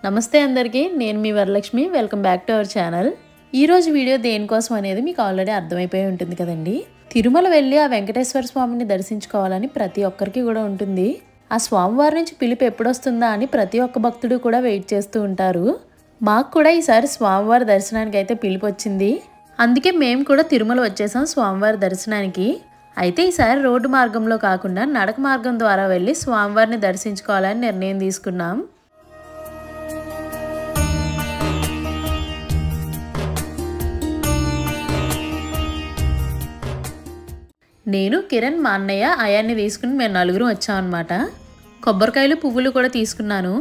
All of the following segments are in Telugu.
నమస్తే అందరికీ, నేను మీ Varalakshmi. Welcome back to our channel. ఈరోజు వీడియో దేనికోసం అనేది మీకు ఆల్రెడీ అర్థమైపోయి ఉంటుంది కదండి. తిరుమల వెళ్ళి ఆ వెంకటేశ్వర స్వామిని దర్శించుకోవాలని ప్రతి ఒక్కరికి కూడా ఉంటుంది. ఆ స్వామివారి నుంచి పిలుపు ఎప్పుడొస్తుందా అని ప్రతి ఒక్క భక్తుడు కూడా వెయిట్ చేస్తూ ఉంటారు. మాకు కూడా ఈసారి స్వామివారి దర్శనానికి అయితే పిలుపు వచ్చింది. అందుకే మేము కూడా తిరుమల వచ్చేసాం స్వామివారి దర్శనానికి. అయితే ఈసారి రోడ్డు మార్గంలో కాకుండా నడక మార్గం ద్వారా వెళ్ళి స్వామివారిని దర్శించుకోవాలని నిర్ణయం తీసుకున్నాం. నేను, కిరణ్, మా అన్నయ్య, అయాన్ని తీసుకుని మేము నలుగురు వచ్చామన్నమాట. కొబ్బరికాయలు, పువ్వులు కూడా తీసుకున్నాను.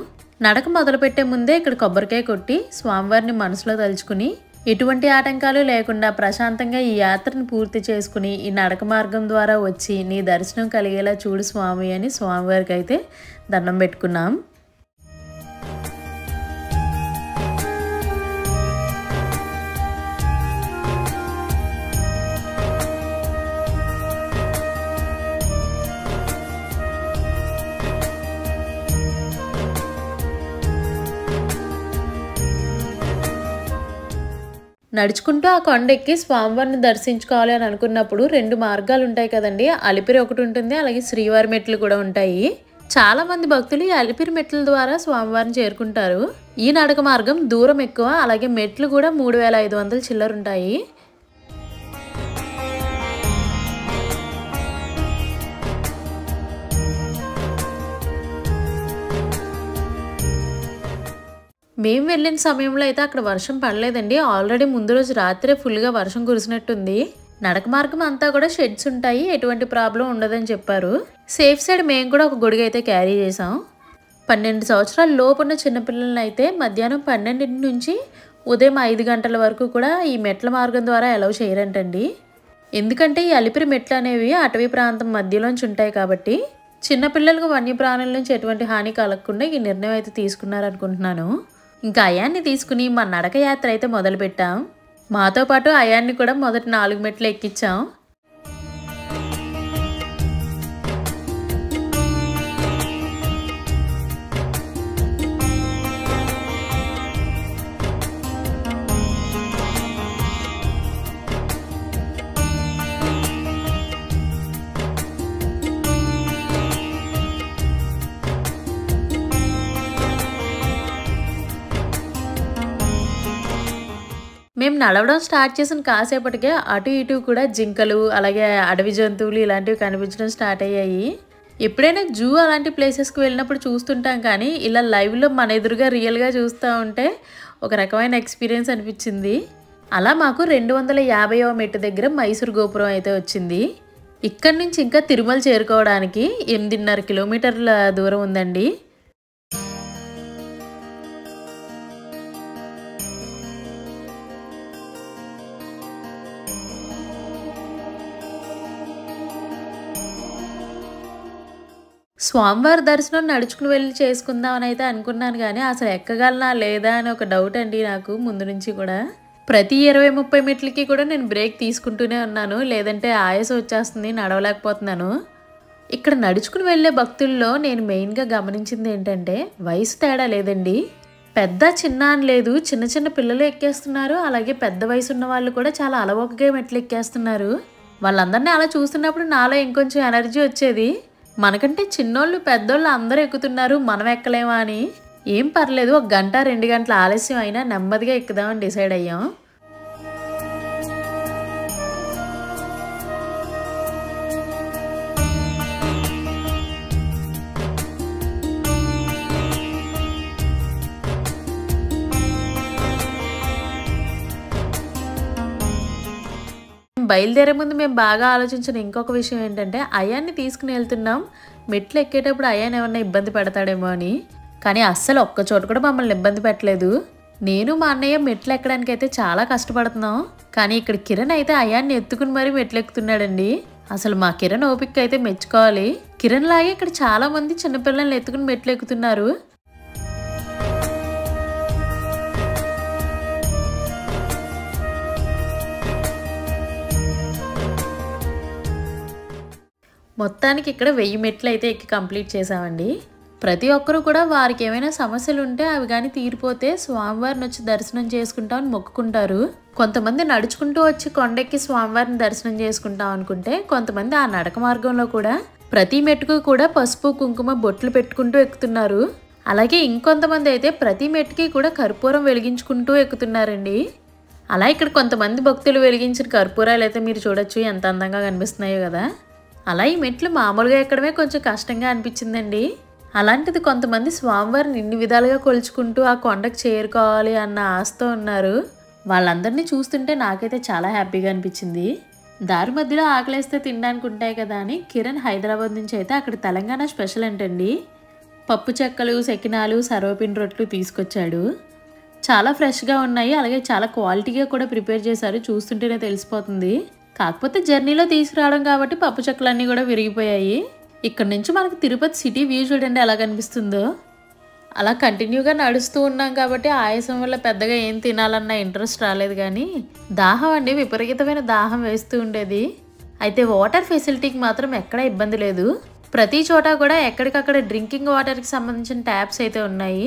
నడక మొదలుపెట్టే ముందే ఇక్కడ కొబ్బరికాయ కొట్టి స్వామివారిని మనసులో తలుచుకుని ఎటువంటి ఆటంకాలు లేకుండా ప్రశాంతంగా ఈ యాత్రను పూర్తి చేసుకుని ఈ నడక మార్గం ద్వారా వచ్చి నీ దర్శనం కలిగేలా చూడు స్వామి అని స్వామివారికి అయితే దండం పెట్టుకున్నాం. నడుచుకుంటూ ఆ కొండ ఎక్కి స్వామివారిని దర్శించుకోవాలి అని అనుకున్నప్పుడు రెండు మార్గాలు ఉంటాయి కదండి. అలిపిరి ఒకటి ఉంటుంది, అలాగే శ్రీవారి మెట్లు కూడా ఉంటాయి. చాలా మంది భక్తులు ఈ అలిపిరి మెట్ల ద్వారా స్వామివారిని చేరుకుంటారు. ఈ నడక మార్గం దూరం ఎక్కువ, అలాగే మెట్లు కూడా 3500 చిల్లర ఉంటాయి. మేము వెళ్ళిన సమయంలో అయితే అక్కడ వర్షం పడలేదండి. ఆల్రెడీ ముందు రోజు రాత్రే ఫుల్గా వర్షం కురిసినట్టుంది. నడక మార్గం అంతా కూడా షెడ్స్ ఉంటాయి, ఎటువంటి ప్రాబ్లం ఉండదని చెప్పారు. సేఫ్ సైడ్ మేము కూడా ఒక గొడుగు అయితే క్యారీ చేసాం. 12 సంవత్సరాల లోపున్న చిన్నపిల్లలను అయితే మధ్యాహ్నం 12 నుంచి ఉదయం 5 గంటల వరకు కూడా ఈ మెట్ల మార్గం ద్వారా అలౌ చేయరంటండి. ఎందుకంటే ఈ అలిపిరి మెట్లు అనేవి అటవీ ప్రాంతం మధ్యలోంచి ఉంటాయి కాబట్టి చిన్నపిల్లలకు వన్యప్రాణుల నుంచి ఎటువంటి హాని కలగకుండా ఈ నిర్ణయం అయితే తీసుకున్నారనుకుంటున్నాను. ఇంకా అయాన్ని తీసుకుని మా నడక యాత్ర అయితే మొదలుపెట్టాం. మాతో పాటు అయాన్ని కూడా మొదటి 4 మెట్లు ఎక్కించాం. మేము నడవడం స్టార్ట్ చేసిన కాసేపటికే అటు ఇటు కూడా జింకలు, అలాగే అడవి జంతువులు ఇలాంటివి కనిపించడం స్టార్ట్ అయ్యాయి. ఎప్పుడైనా జూ అలాంటి ప్లేసెస్కి వెళ్ళినప్పుడు చూస్తుంటాం, కానీ ఇలా లైవ్లో మన ఎదురుగా రియల్గా చూస్తూ ఉంటే ఒక రకమైన ఎక్స్పీరియన్స్ అనిపించింది. అలా మాకు 250వ మెట్టు దగ్గర మైసూర్ గోపురం అయితే వచ్చింది. ఇక్కడి నుంచి ఇంకా తిరుమల చేరుకోవడానికి 8.5 కిలోమీటర్ల దూరం ఉందండి. స్వామివారి దర్శనం నడుచుకుని వెళ్ళి చేసుకుందామని అయితే అనుకున్నాను, కానీ అసలు ఎక్కగలనా లేదా అని ఒక డౌట్ అండి నాకు ముందు నుంచి కూడా. ప్రతి 20-30 మెట్లకి కూడా నేను బ్రేక్ తీసుకుంటూనే ఉన్నాను, లేదంటే ఆయాసం వచ్చేస్తుంది, నడవలేకపోతున్నాను. ఇక్కడ నడుచుకుని వెళ్ళే భక్తుల్లో నేను మెయిన్గా గమనించింది ఏంటంటే వయసు తేడా లేదండి. పెద్ద చిన్న అని లేదు, చిన్న చిన్న పిల్లలు ఎక్కేస్తున్నారు, అలాగే పెద్ద వయసు ఉన్న వాళ్ళు కూడా చాలా అలవోకగా మెట్లు ఎక్కేస్తున్నారు. వాళ్ళందరినీ అలా చూస్తున్నప్పుడు నాలో ఇంకొంచెం ఎనర్జీ వచ్చేది. మనకంటే చిన్నోళ్ళు పెద్దోళ్ళు అందరూ ఎక్కుతున్నారు, మనం ఎక్కలేమా అని. ఏం పర్లేదు, 1 గంట 2 గంటల ఆలస్యం అయినా నెమ్మదిగా ఎక్కుదామని డిసైడ్ అయ్యాం. బయలుదేరే ముందు మేము బాగా ఆలోచించిన ఇంకొక విషయం ఏంటంటే అయాన్ని తీసుకుని వెళ్తున్నాం, మెట్లు ఎక్కేటప్పుడు అయాన్ ఏమన్నా ఇబ్బంది పెడతాడేమో అని. కానీ అస్సలు ఒక్క చోట కూడా మమ్మల్ని ఇబ్బంది పెట్టలేదు. నేను మా అన్నయ్య మెట్లు ఎక్కడానికి అయితే చాలా కష్టపడుతున్నాం, కానీ ఇక్కడ కిరణ్ అయితే అయాన్ని ఎత్తుకుని మరీ మెట్లు ఎక్కుతున్నాడండి. అసలు మా కిరణ్ ఓపిక అయితే మెచ్చుకోవాలి. కిరణ్ లాగే ఇక్కడ చాలా మంది చిన్నపిల్లల్ని ఎత్తుకుని మెట్లు ఎక్కుతున్నారు. మొత్తానికి ఇక్కడ 1000 మెట్లు అయితే ఎక్కి కంప్లీట్ చేసామండి. ప్రతి ఒక్కరు కూడా వారికి ఏమైనా సమస్యలు ఉంటే అవి కానీ తీరిపోతే స్వామివారిని వచ్చి దర్శనం చేసుకుంటామని మొక్కుకుంటారు. కొంతమంది నడుచుకుంటూ వచ్చి కొండెక్కి స్వామివారిని దర్శనం చేసుకుంటాం అనుకుంటే, కొంతమంది ఆ నడక మార్గంలో కూడా ప్రతి మెట్టుకు కూడా పసుపు కుంకుమ బొట్లు పెట్టుకుంటూ ఎక్కుతున్నారు. అలాగే ఇంకొంతమంది అయితే ప్రతి మెట్టుకి కూడా కర్పూరం వెలిగించుకుంటూ ఎక్కుతున్నారండి. అలా ఇక్కడ కొంతమంది భక్తులు వెలిగించిన కర్పూరాలు అయితే మీరు చూడొచ్చు ఎంత అందంగా కనిపిస్తున్నాయో కదా. అలా ఈ మెట్లు మామూలుగా ఎక్కడమే కొంచెం కష్టంగా అనిపించిందండి. అలాంటిది కొంతమంది స్వామివారిని ఇన్ని విధాలుగా కొలుచుకుంటూ ఆ కొండకు చేరుకోవాలి అన్న ఆశతో ఉన్నారు. వాళ్ళందరినీ చూస్తుంటే నాకైతే చాలా హ్యాపీగా అనిపించింది. దారి మధ్యలో ఆకలేస్తే తినడానికి ఉంటాయి కదా అని కిరణ్ హైదరాబాద్ నుంచి అయితే అక్కడ తెలంగాణ స్పెషల్ ఏంటండి పప్పు చెక్కలు, సెకినాలు, సర్వపిండి రొట్లు తీసుకొచ్చాడు. చాలా ఫ్రెష్గా ఉన్నాయి, అలాగే చాలా క్వాలిటీగా కూడా ప్రిపేర్ చేశారు. చూస్తుంటేనే తెలిసిపోతుంది. కాకపోతే జర్నీలో తీసుకురావడం కాబట్టి పప్పు చెక్కలన్నీ కూడా విరిగిపోయాయి. ఇక్కడ నుంచి మనకు తిరుపతి సిటీ వ్యూ చూడండి ఎలా కనిపిస్తుందో. అలా కంటిన్యూగా నడుస్తూ ఉన్నాం కాబట్టి ఆయాసం వల్ల పెద్దగా ఏం తినాలన్న ఇంట్రెస్ట్ రాలేదు. కానీ దాహం అండి, విపరీతమైన దాహం వేస్తూ ఉండేది. అయితే వాటర్ ఫెసిలిటీకి మాత్రం ఎక్కడా ఇబ్బంది లేదు. ప్రతి చోట కూడా ఎక్కడికక్కడ డ్రింకింగ్ వాటర్కి సంబంధించిన ట్యాప్స్ అయితే ఉన్నాయి.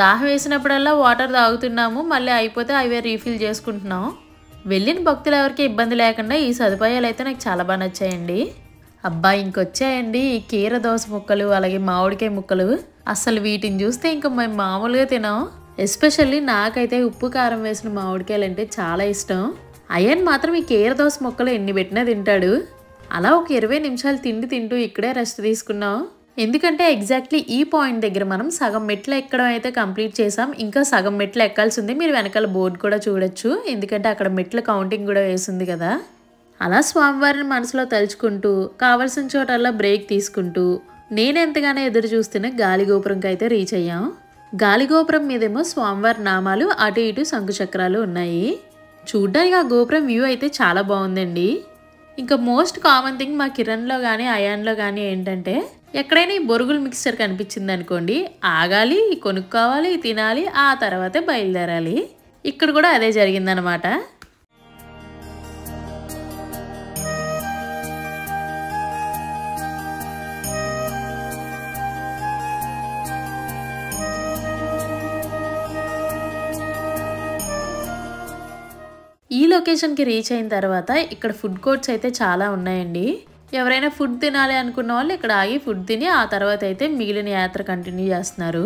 దాహం వేసినప్పుడల్లా వాటర్ తాగుతున్నాము, మళ్ళీ అయిపోతే అవే రీఫిల్ చేసుకుంటున్నాం. వెళ్ళిన భక్తులు ఎవరికి ఇబ్బంది లేకుండా ఈ సదుపాయాలు అయితే నాకు చాలా బాగా నచ్చాయండి. అబ్బా ఇంకొచ్చాయండి ఈ కీర దోస ముక్కలు, అలాగే మామిడికాయ ముక్కలు. అసలు వీటిని చూస్తే ఇంకా మేము మామూలుగా తినాం. ఎస్పెషల్లీ నాకైతే ఉప్పు కారం వేసిన మామిడికాయలు అంటే చాలా ఇష్టం. అయ్యన్ మాత్రం ఈ కీర దోస ముక్కలు ఎన్ని పెట్టినా తింటాడు. అలా ఒక 20 నిమిషాలు తిండి తింటూ ఇక్కడే రెస్ట్ తీసుకున్నాం. ఎందుకంటే ఎగ్జాక్ట్లీ ఈ పాయింట్ దగ్గర మనం సగం మెట్లు ఎక్కడం అయితే కంప్లీట్ చేసాం. ఇంకా సగం మెట్లు ఎక్కాల్సి ఉంది. మీరు వెనకాల బోర్డు కూడా చూడొచ్చు, ఎందుకంటే అక్కడ మెట్ల కౌంటింగ్ కూడా వేసింది కదా. అలా స్వామివారిని మనసులో తలుచుకుంటూ కావలసిన చోటల్లా బ్రేక్ తీసుకుంటూ నేను ఎంతగానో ఎదురు చూస్తున్న గాలిగోపురంకి అయితే రీచ్ అయ్యాం. గాలిగోపురం మీదేమో స్వామివారి నామాలు, అటు ఇటు శంకుచక్రాలు ఉన్నాయి. చూడ్డానికి ఆ గోపురం వ్యూ అయితే చాలా బాగుందండి. ఇంకా మోస్ట్ కామన్ థింగ్ మా కిరణ్లో కానీ అయాన్లో కానీ ఏంటంటే, ఎక్కడైనా ఈ బొరుగులు మిక్స్చర్ కనిపించింది అనుకోండి, ఆగాలి, కొనుక్కోవాలి, తినాలి, ఆ తర్వాతే బయలుదేరాలి. ఇక్కడ కూడా అదే జరిగిందనమాట. ఈ లొకేషన్కి రీచ్ అయిన తర్వాత ఇక్కడ ఫుడ్ కోర్ట్స్ అయితే చాలా ఉన్నాయండి. ఎవరైనా ఫుడ్ తినాలి అనుకున్న వాళ్ళు ఇక్కడ ఆగి ఫుడ్ తిని ఆ తర్వాత అయితే మిగిలిన యాత్ర కంటిన్యూ చేస్తున్నారు.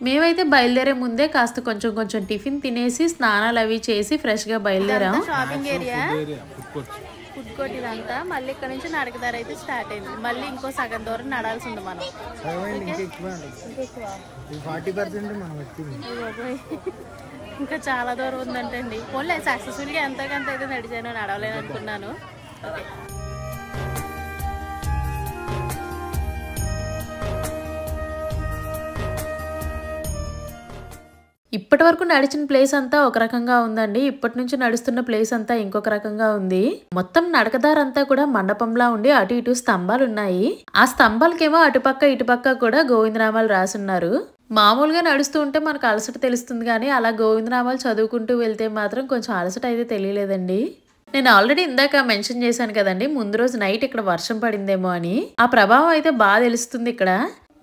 మేమైతే బయలుదేరే ముందే కాస్త కొంచెం కొంచెం టిఫిన్ తినేసి స్నానాలు అవి చేసి ఫ్రెష్గా బయలుదేరాం. షాపింగ్ ఏరియా, ఫుడ్ కోర్ట్ ఇదంతా. మళ్ళీ ఇక్కడ నుంచి నడకదారి అయితే స్టార్ట్ అయింది. మళ్ళీ ఇంకో సగం దూరం నడాల్సి ఉంది మనం. ఇంకా చాలా దూరం ఉందంటండి. పోన్లే సక్సెస్ఫుల్గా ఎంతకంత అయితే నడిచాను, నడవలేను అనుకున్నాను. ఓకే, ఇప్పటి వరకు నడిచిన ప్లేస్ అంతా ఒక రకంగా ఉందండి. ఇప్పటి నుంచి నడుస్తున్న ప్లేస్ అంతా ఇంకొక రకంగా ఉంది. మొత్తం నడకదారంతా కూడా మండపంలా ఉండి అటు ఇటు స్తంభాలు ఉన్నాయి. ఆ స్తంభాలకేమో అటుపక్క ఇటుపక్క కూడా గోవిందనామాలు రాసున్నారు. మామూలుగా నడుస్తూ ఉంటే మనకు అలసట తెలుస్తుంది, కానీ అలా గోవిందనామాలు చదువుకుంటూ వెళ్తే మాత్రం కొంచెం అలసట అయితే తెలియలేదండి. నేను ఆల్రెడీ ఇందాక మెన్షన్ చేశాను కదండి, ముందు రోజు నైట్ ఇక్కడ వర్షం పడిందేమో అని. ఆ ప్రభావం అయితే బాగా తెలుస్తుంది. ఇక్కడ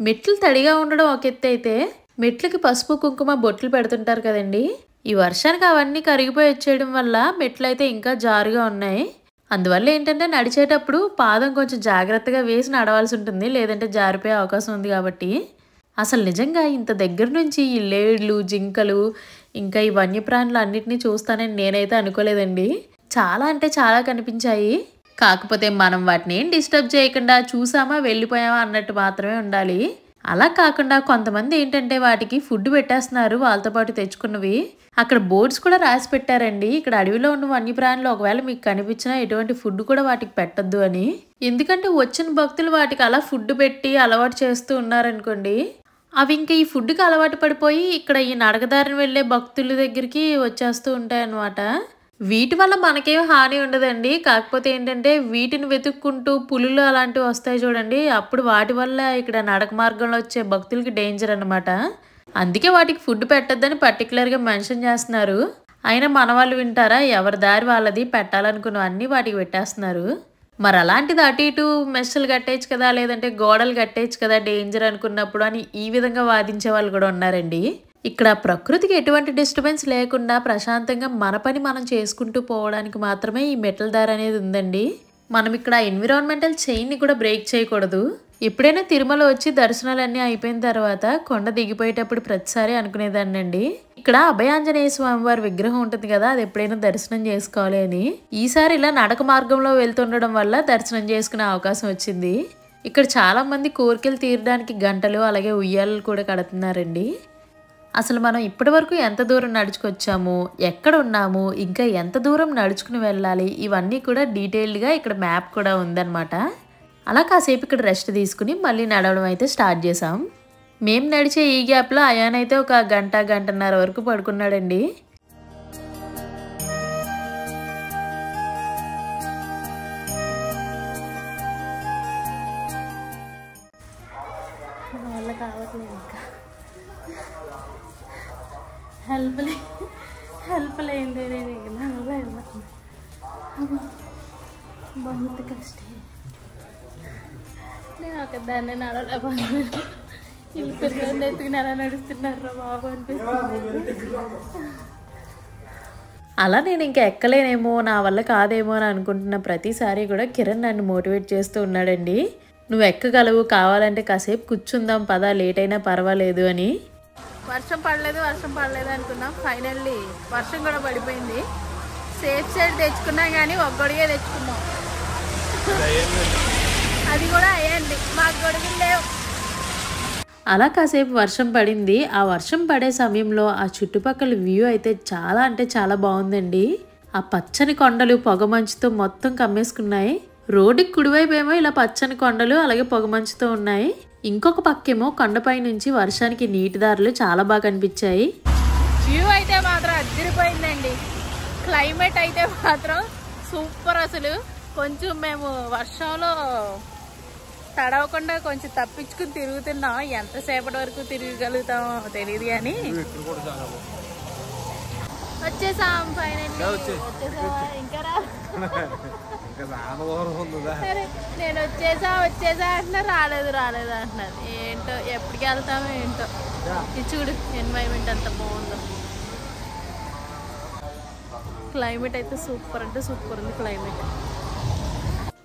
మెట్లు తడిగా ఉండడం ఒక ఎత్తు అయితే, మెట్లకి పసుపు కుంకుమ బొట్లు పెడుతుంటారు కదండి, ఈ వర్షానికి అవన్నీ కరిగిపోయి వచ్చేయడం వల్ల మెట్లు అయితే ఇంకా జారుగా ఉన్నాయి. అందువల్ల ఏంటంటే నడిచేటప్పుడు పాదం కొంచెం జాగ్రత్తగా వేసి నడవాల్సి ఉంటుంది, లేదంటే జారిపోయే అవకాశం ఉంది. కాబట్టి అసలు నిజంగా ఇంత దగ్గర నుంచి ఈ లేడ్లు, జింకలు, ఇంకా ఈ వన్యప్రాణులు అన్నిటినీ చూస్తానని నేనైతే అనుకోలేదండి. చాలా అంటే చాలా కనిపించాయి. కాకపోతే మనం వాటిని ఏం డిస్టర్బ్ చేయకుండా చూసామా వెళ్ళిపోయామా అన్నట్టు మాత్రమే ఉండాలి. అలా కాకుండా కొంతమంది ఏంటంటే వాటికి ఫుడ్ పెట్టేస్తున్నారు, వాళ్ళతో పాటు తెచ్చుకున్నవి. అక్కడ బోర్డ్స్ కూడా రాసి పెట్టారండి, ఇక్కడ అడవిలో ఉన్న వన్యప్రాణులు ఒకవేళ మీకు కనిపించినా ఎటువంటి ఫుడ్ కూడా వాటికి పెట్టద్దు అని. ఎందుకంటే వచ్చిన భక్తులు వాటికి అలా ఫుడ్ పెట్టి అలవాటు చేస్తూ ఉన్నారనుకోండి, అవి ఇంకా ఈ ఫుడ్కి అలవాటు పడిపోయి ఇక్కడ ఈ నడకదారిని వెళ్ళే భక్తుల దగ్గరికి వచ్చేస్తూ ఉంటాయి అన్నమాట. వీటి వల్ల మనకేం హాని ఉండదండి. కాకపోతే ఏంటంటే వీటిని వెతుక్కుంటూ పులులు అలాంటివి వస్తాయి చూడండి, అప్పుడు వాటి వల్ల ఇక్కడ నడక మార్గంలో వచ్చే భక్తులకి డేంజర్ అన్నమాట. అందుకే వాటికి ఫుడ్ పెట్టద్దని పర్టికులర్గా మెన్షన్ చేస్తున్నారు. అయినా మన వాళ్ళు వింటారా? ఎవరి దారి వాళ్ళది, పెట్టాలనుకున్న అన్నీ వాటికి పెట్టేస్తున్నారు. మరి అలాంటిది అటు ఇటు మెస్సులు కట్టేయచ్చు కదా, లేదంటే గోడలు కట్టేయచ్చు కదా డేంజర్ అనుకున్నప్పుడు అని ఈ విధంగా వాదించే వాళ్ళు కూడా ఉన్నారండి. ఇక్కడ ప్రకృతికి ఎటువంటి డిస్టర్బెన్స్ లేకుండా ప్రశాంతంగా మన పని మనం చేసుకుంటూ పోవడానికి మాత్రమే ఈ మెటల్ దారి అనేది ఉందండి. మనం ఇక్కడ ఎన్విరాన్మెంటల్ చైన్ని కూడా బ్రేక్ చేయకూడదు. ఎప్పుడైనా తిరుమల వచ్చి దర్శనాలన్నీ అయిపోయిన తర్వాత కొండ దిగిపోయేటప్పుడు ప్రతిసారి అనుకునేదాన్నండి, ఇక్కడ అభయాంజనేయ స్వామి వారి విగ్రహం ఉంటుంది కదా, అది ఎప్పుడైనా దర్శనం చేసుకోవాలి అని. ఈసారి ఇలా నడక మార్గంలో వెళ్తుండడం వల్ల దర్శనం చేసుకునే అవకాశం వచ్చింది. ఇక్కడ చాలా మంది కోరికలు తీరడానికి గంటలు అలాగే ఉయ్యాలలు కూడా కడుతున్నారండి. అసలు మనం ఇప్పటి వరకు ఎంత దూరం నడుచుకొచ్చాము, ఎక్కడ ఉన్నాము, ఇంకా ఎంత దూరం నడుచుకుని వెళ్ళాలి, ఇవన్నీ కూడా డీటెయిల్డ్గా ఇక్కడ మ్యాప్ కూడా ఉందన్నమాట. అలా కాసేపు ఇక్కడ రెస్ట్ తీసుకుని మళ్ళీ నడవడం అయితే స్టార్ట్ చేసాం. మేము నడిచే ఈ గ్యాప్లో అయాన్ అయితే ఒక గంటన్నర వరకు పడుకున్నాడండి. हेल्प लेंदे बहुत कष्ट है నేను ఒకదాన్ని నడవలేకపోతున్నాను. వీళ్ళు పిల్లలు ఎత్తుకుని ఎలా నడుస్తున్నారా బాబు అనిపిస్తుంది. అలా నేను ఇంకా ఎక్కలేనేమో, నా వల్ల కాదేమో అని అనుకుంటున్న ప్రతిసారి కూడా కిరణ్ నన్ను మోటివేట్ చేస్తూ ఉన్నాడండి. నువ్వు ఎక్కగలవు, కావాలంటే కాసేపు కూర్చుందాం పదా, లేట్ అయినా పర్వాలేదు అని. వర్షం పడలేదు అనుకున్నాం, ఫైనల్లీ వర్షం కూడా పడిపోయింది. సేఫ్ సైడ్ తెచ్చుకున్నాం కానీ ఒక్కడిగే తెచ్చుకున్నాం, అది కూడా అయ్యండి, మాకు గొడుగులు లేవు. అలా కాసేపు వర్షం పడింది. ఆ వర్షం పడే సమయంలో ఆ చుట్టుపక్కల వ్యూ అయితే చాలా అంటే చాలా బాగుందండి. ఆ పచ్చని కొండలు పొగమంచుతో మొత్తం కమ్మేసుకున్నాయి. రోడ్డుకి కుడివైపు ఏమో ఇలా పచ్చని కొండలు అలాగే పొగమంచుతో ఉన్నాయి. ఇంకొక పక్కేమో కొండపై నుంచి వర్షానికి నీటి దారులు చాలా బాగా కనిపించాయి. వ్యూ అయితే మాత్రం అదిరిపోయిందండి. క్లైమేట్ అయితే మాత్రం సూపర్. అసలు కొంచెం మేము వర్షంలో తడవకుండా కొంచెం తప్పించుకుని తిరుగుతున్నాం. ఎంతసేపటి వరకు తిరగలుగుతామో తెలియదు కానీ వచ్చేసాం ఫైనల్లీ. వచ్చేసావా? ఇంకా రా. నేను వచ్చేసా అంటున్నారు, రాలేదు అంటున్నారు. ఏంటో ఎప్పటికి వెళ్తామో ఏంటో. ఇది చూడు ఎన్వైరన్మెంట్ అంత బాగుందో. క్లైమేట్ అయితే సూపర్ అంటే సూపర్ ఉంది క్లైమేట్.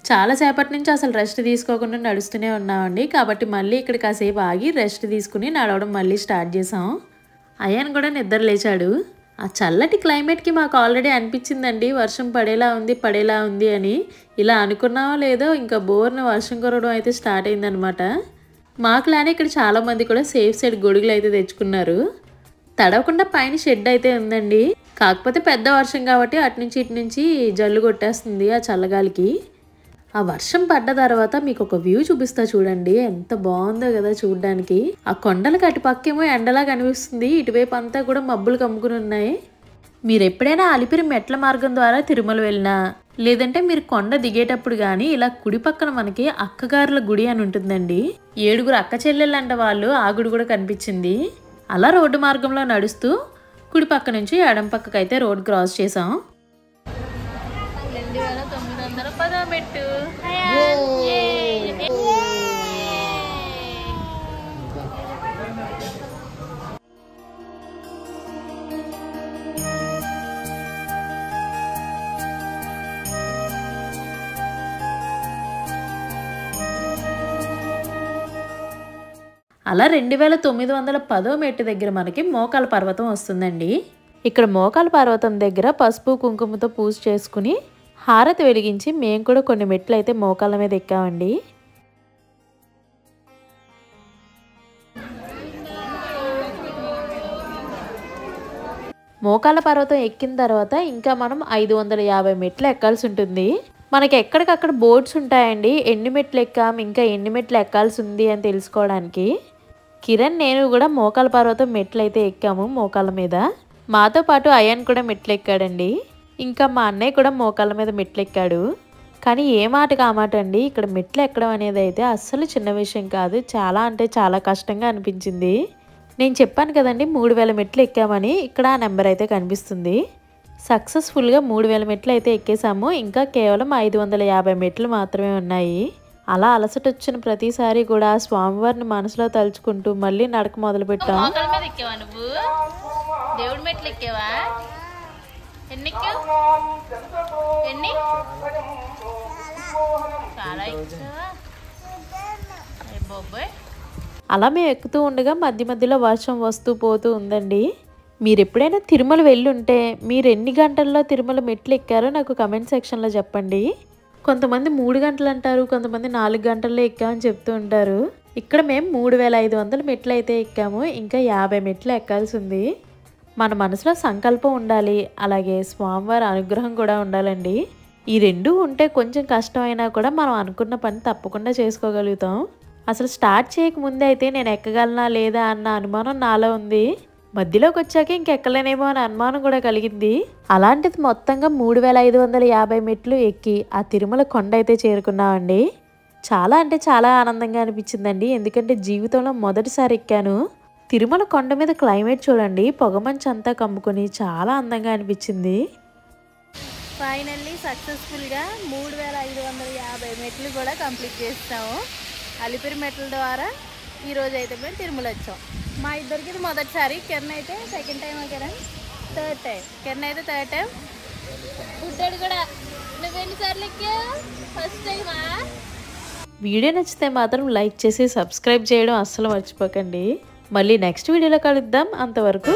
చాలాసేపటి నుంచి అసలు రెస్ట్ తీసుకోకుండా నడుస్తూనే ఉన్నామండి. కాబట్టి మళ్ళీ ఇక్కడ కాసేపు ఆగి రెస్ట్ తీసుకుని నడవడం మళ్ళీ స్టార్ట్ చేసాం. అయాన్ కూడా నిద్ర లేచాడు. ఆ చల్లటి క్లైమేట్కి మాకు ఆల్రెడీ అనిపించిందండి వర్షం పడేలా ఉంది అని. ఇలా అనుకున్నామో లేదో ఇంకా బోర్న వర్షం కురవడం అయితే స్టార్ట్ అయిందనమాట. మాకులానే ఇక్కడ చాలామంది కూడా సేఫ్ సైడ్ గొడుగులు అయితే తెచ్చుకున్నారు. తడవకుండా పైన షెడ్ అయితే ఉందండి. కాకపోతే పెద్ద వర్షం కాబట్టి అటు నుంచి ఇటు నుంచి జల్లు కొట్టేస్తుంది ఆ చల్లగాలికి. ఆ వర్షం పడ్డ తర్వాత మీకు ఒక వ్యూ చూపిస్తా చూడండి, ఎంత బాగుందో కదా చూడడానికి. ఆ కొండలకు అటు పక్కేమో ఎండలా కనిపిస్తుంది, ఇటువైపు అంతా కూడా మబ్బులు కమ్ముకుని ఉన్నాయి. మీరు ఎప్పుడైనా అలిపిరి మెట్ల మార్గం ద్వారా తిరుమల వెళ్ళినా, లేదంటే మీరు కొండ దిగేటప్పుడు కానీ ఇలా కుడి పక్కన మనకి అక్కగారుల గుడి అని ఉంటుందండి. 7 అక్క చెల్లెళ్ళంట వాళ్ళు, ఆ గుడి కూడా కనిపించింది. అలా రోడ్డు మార్గంలో నడుస్తూ కుడి పక్క నుంచి ఎడం పక్కకు అయితే రోడ్ క్రాస్ చేసాం. 2910 మెట్టు. అలా 2910 మెట్టు దగ్గర మనకి మోకాల పర్వతం వస్తుందండి. ఇక్కడ మోకాల పర్వతం దగ్గర పసుపు కుంకుమతో పూజ చేసుకుని హారతి వెలిగించి మేము కూడా కొన్ని మెట్లు అయితే మోకాళ్ళ మీద ఎక్కామండి. మోకాళ్ళ పర్వతం ఎక్కిన తర్వాత ఇంకా మనం 550 మెట్లు ఎక్కాల్సి ఉంటుంది. మనకి ఎక్కడికక్కడ బోర్డ్స్ ఉంటాయండి, ఎన్ని మెట్లు ఎక్కాం ఇంకా ఎన్ని మెట్లు ఎక్కాల్సి ఉంది అని తెలుసుకోవడానికి. కిరణ్ నేను కూడా మోకాళ్ళ పర్వతం మెట్లు అయితే ఎక్కాము మోకాళ్ళ మీద. మాతో పాటు అయాన్ కూడా మెట్లు ఎక్కాడండి. ఇంకా మా అన్నయ్య కూడా మోకాళ్ళ మీద మెట్లు ఎక్కాడు. కానీ ఏ మాటకు ఆ మాట అండి, ఇక్కడ మెట్లు ఎక్కడం అనేది అయితే అస్సలు చిన్న విషయం కాదు, చాలా అంటే చాలా కష్టంగా అనిపించింది. నేను చెప్పాను కదండి 3000 మెట్లు ఎక్కామని, ఇక్కడ ఆ నెంబర్ అయితే కనిపిస్తుంది. సక్సెస్ఫుల్గా 3000 మెట్లు అయితే ఎక్కేసాము. ఇంకా కేవలం 550 మెట్లు మాత్రమే ఉన్నాయి. అలా అలసట వచ్చిన ప్రతిసారి కూడా స్వామివారిని మనసులో తలుచుకుంటూ మళ్ళీ నడక మొదలు పెట్టాం. దేవుడి మెట్లు ఎక్కేవా? ఎన్ని అలా మేము ఎక్కుతూ ఉండగా మధ్య మధ్యలో వర్షం వస్తూ పోతూ ఉందండి. మీరు ఎప్పుడైనా తిరుమల వెళ్ళుంటే మీరు ఎన్ని గంటల్లో తిరుమల మెట్లు ఎక్కారో నాకు కమెంట్ సెక్షన్లో చెప్పండి. కొంతమంది 3 గంటలు అంటారు, కొంతమంది 4 గంటల్లో ఎక్కామని చెప్తూ ఉంటారు. ఇక్కడ మేము 3500 మెట్లు అయితే ఎక్కాము. ఇంకా 50 మెట్లు ఎక్కాల్సి ఉంది. మన మనసులో సంకల్పం ఉండాలి, అలాగే స్వామివారి అనుగ్రహం కూడా ఉండాలండి. ఈ రెండూ ఉంటే కొంచెం కష్టమైనా కూడా మనం అనుకున్న పని తప్పకుండా చేసుకోగలుగుతాం. అసలు స్టార్ట్ చేయకముందే అయితే నేను ఎక్కగలనా లేదా అన్న అనుమానం నాలో ఉంది. మధ్యలోకి వచ్చాక ఇంకెక్కలేనేమో అని అనుమానం కూడా కలిగింది. అలాంటిది మొత్తంగా 3550 మెట్లు ఎక్కి ఆ తిరుమల కొండ అయితే చేరుకున్నామండి. చాలా అంటే చాలా ఆనందంగా అనిపించిందండి. ఎందుకంటే జీవితంలో మొదటిసారి ఎక్కాను. తిరుమల కొండ మీద క్లైమేట్ చూడండి, పొగమంచు అంతా కమ్ముకొని చాలా అందంగా అనిపించింది. ఫైనల్లీ సక్సెస్ఫుల్గా 3550 మెట్లు కూడా కంప్లీట్ చేస్తాము. అలిపిరి మెట్ల ద్వారా ఈరోజు అయితే మేము తిరుమల వచ్చాం. మా ఇద్దరికి ఇది మొదటిసారి. కిరణ్ అయితే second time, Kiran third time. Kiran అయితే థర్డ్ టైం. బుడ్డాడు కూడా. నువ్వు ఎన్నిసార్లు ఎక్కావు? ఫస్ట్ టైమా? వీడియో నచ్చితే మాత్రం లైక్ చేసి సబ్స్క్రైబ్ చేయడం అస్సలు మర్చిపోకండి. మళ్ళీ నెక్స్ట్ వీడియోలో కలుద్దాం. అంతవరకు